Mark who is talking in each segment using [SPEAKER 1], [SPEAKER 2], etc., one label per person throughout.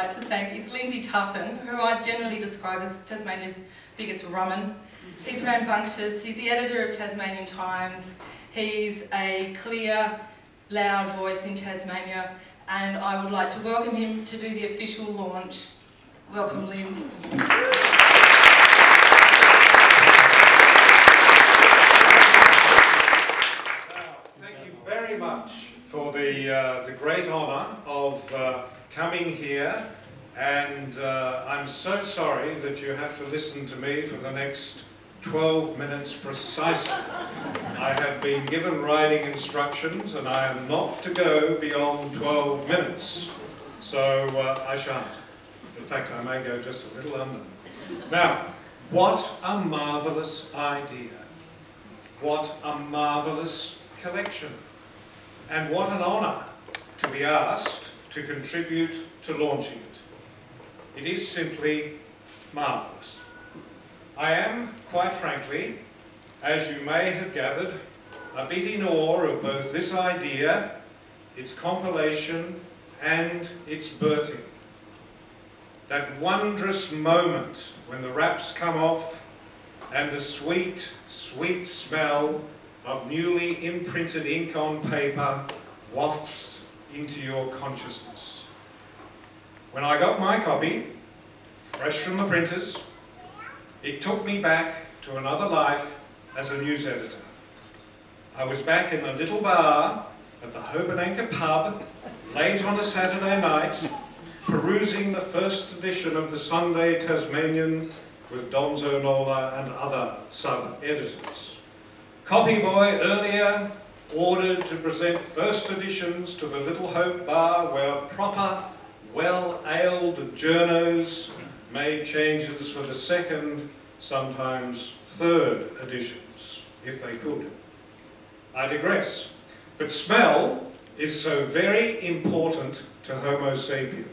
[SPEAKER 1] like to thank is Lindsay Tuffin, who I generally describe as Tasmania's biggest rumman. He's rambunctious, he's the editor of Tasmanian Times, he's a clear, loud voice in Tasmania, and I would like to welcome him to do the official launch. Welcome, Linz.
[SPEAKER 2] Thank you very much for the great honour of coming here, and I'm so sorry that you have to listen to me for the next 12 minutes precisely. I have been given writing instructions and I am not to go beyond 12 minutes, so I shan't. In fact, I may go just a little under. Now, what a marvellous idea. What a marvellous collection. And what an honour to be asked to contribute to launching it. It is simply marvellous. I am, quite frankly, as you may have gathered, a bit in awe of both this idea, its compilation, and its birthing. That wondrous moment when the wraps come off and the sweet, sweet smell of newly imprinted ink on paper wafts into your consciousness. When I got my copy, fresh from the printers, it took me back to another life as a news editor. I was back in a little bar at the Hobart pub late on a Saturday night, perusing the first edition of the Sunday Tasmanian with Donzo Nola and other sub-editors. Copy boy earlier ordered to present first editions to the Little Hope bar where proper, well-ailed journos made changes for the second, sometimes third editions, if they could. I digress, but smell is so very important to Homo sapien,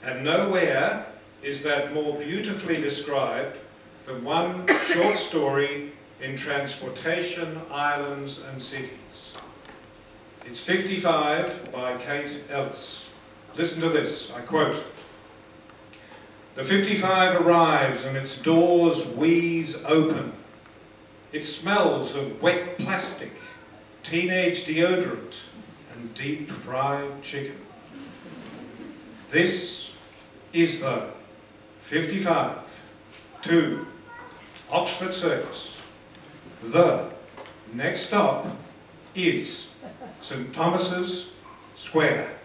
[SPEAKER 2] and nowhere is that more beautifully described than one short story in Transportation, Islands and Cities. It's 55 by Kate Ellis. Listen to this, I quote. The 55 arrives and its doors wheeze open. It smells of wet plastic, teenage deodorant, and deep fried chicken. This is the 55 to Oxford Circus. The next stop is St Thomas's Square.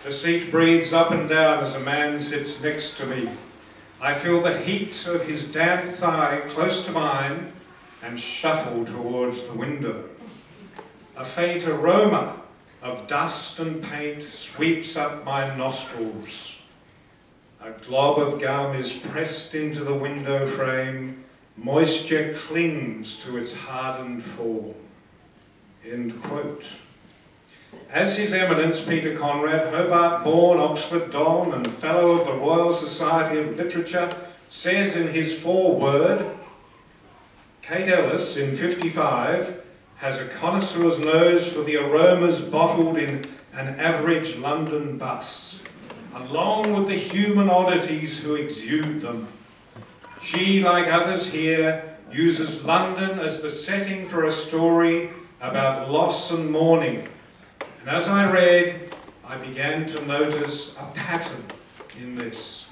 [SPEAKER 2] The seat breathes up and down as a man sits next to me. I feel the heat of his damp thigh close to mine and shuffle towards the window. A faint aroma of dust and paint sweeps up my nostrils. A glob of gum is pressed into the window frame. Moisture clings to its hardened form. End quote. As His Eminence Peter Conrad, Hobart-born Oxford Don and Fellow of the Royal Society of Literature, says in his foreword, Kate Ellis, in 55, has a connoisseur's nose for the aromas bottled in an average London bus, along with the human oddities who exude them. She, like others here, uses London as the setting for a story about loss and mourning. And as I read, I began to notice a pattern in this.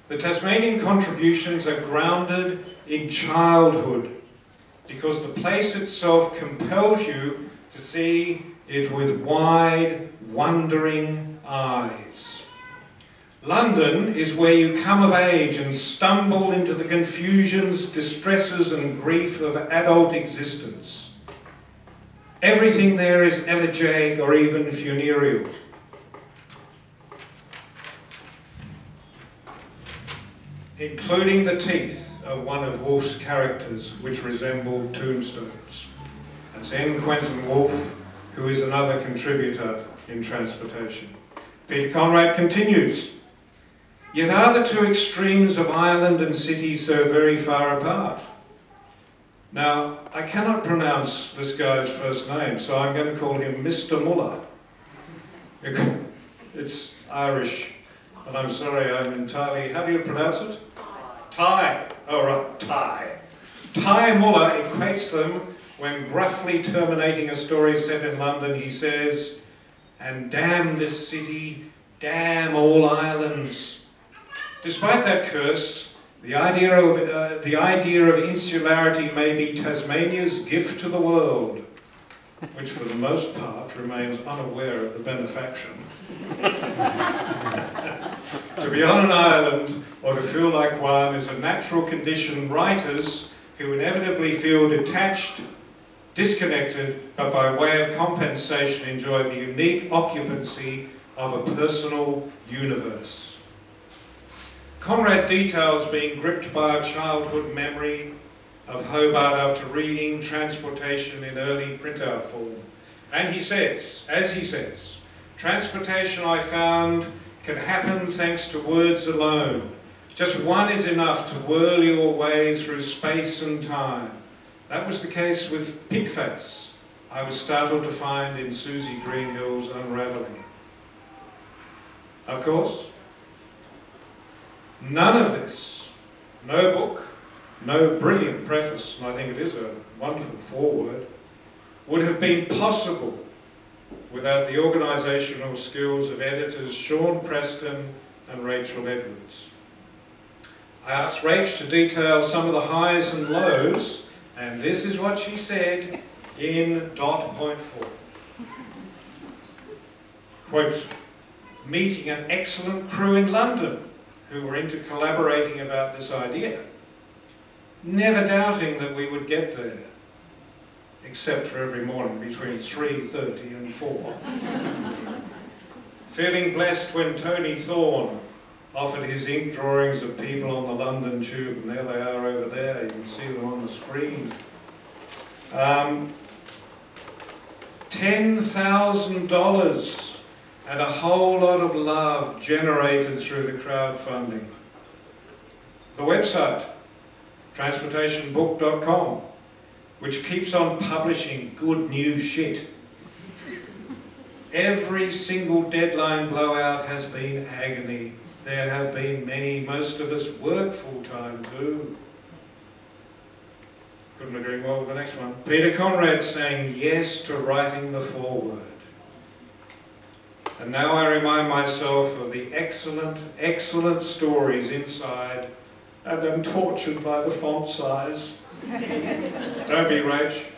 [SPEAKER 2] The Tasmanian contributions are grounded in childhood because the place itself compels you to see it with wide, wondering eyes. London is where you come of age and stumble into the confusions, distresses and grief of adult existence. Everything there is elegiac or even funereal. Including the teeth of one of Woolf's characters, which resembled tombstones. That's N. Quentin Woolf, who is another contributor in Transportation. Peter Conrad continues, yet are the two extremes of island and city so very far apart? Now, I cannot pronounce this guy's first name, so I'm going to call him Mr. Muller. It's Irish, and I'm sorry, I'm entirely, how do you pronounce it? Thai. Oh right, Thai. Thai Muller equates them when gruffly terminating a story set in London. He says, "And damn this city, damn all islands." Despite that curse, the idea of insularity may be Tasmania's gift to the world, which for the most part remains unaware of the benefaction. To be on an island or to feel like one is a natural condition writers who inevitably feel detached, disconnected, but by way of compensation enjoy the unique occupancy of a personal universe. Conrad details being gripped by a childhood memory of Hobart after reading Transportation in early printout form. And he says, as he says, "Transportation, I found, can happen thanks to words alone. Just one is enough to whirl you away through space and time. That was the case with Pigface, I was startled to find in Susie Greenhill's Unravelling." Of course, none of this, no book, no brilliant preface, and I think it is a wonderful foreword, would have been possible without the organisational skills of editors Sean Preston and Rachel Edwards. I asked Rach to detail some of the highs and lows, and this is what she said in .4. Quote, "Meeting an excellent crew in London who were into collaborating about this idea. Never doubting that we would get there, except for every morning between 3:30 and 4. Feeling blessed when Tony Thorne offered his ink drawings of people on the London Tube, and there they are over there, you can see them on the screen. $10,000 and a whole lot of love generated through the crowdfunding. The website, transportationbook.com, which keeps on publishing good new shit. Every single deadline blowout has been agony. There have been many. Most of us work full-time too. Couldn't agree more with the next one. Peter Conrad saying yes to writing the foreword. And now I remind myself of the excellent, excellent stories inside, and am tortured by the font size. Don't be Rach.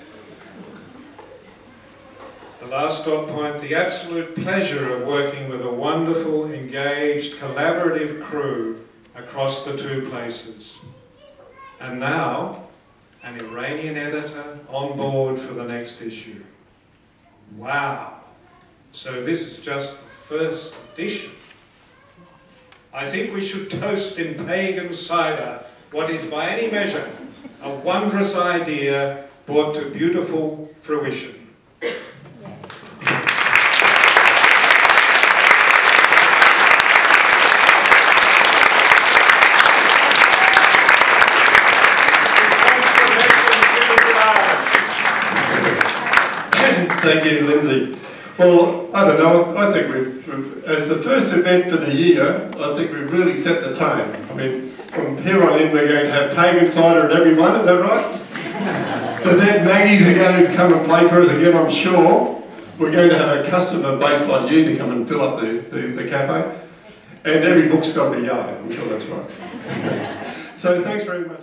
[SPEAKER 2] The last dot point, the absolute pleasure of working with a wonderful, engaged, collaborative crew across the two places. And now, an Iranian editor on board for the next issue. Wow. So this is just the first edition. I think we should toast in pagan cider what is by any measure a wondrous idea brought to beautiful fruition.
[SPEAKER 3] Thank you, Lindsay. Well, I don't know, I think we've, as the first event for the year, I think we've really set the tone. I mean, from here on in we're going to have pagan cider at every one, is that right? The dead Maggies are going to come and play for us again, I'm sure. We're going to have a customer base like you to come and fill up the cafe. And every book's got to be yellow, I'm sure that's right. So thanks very much.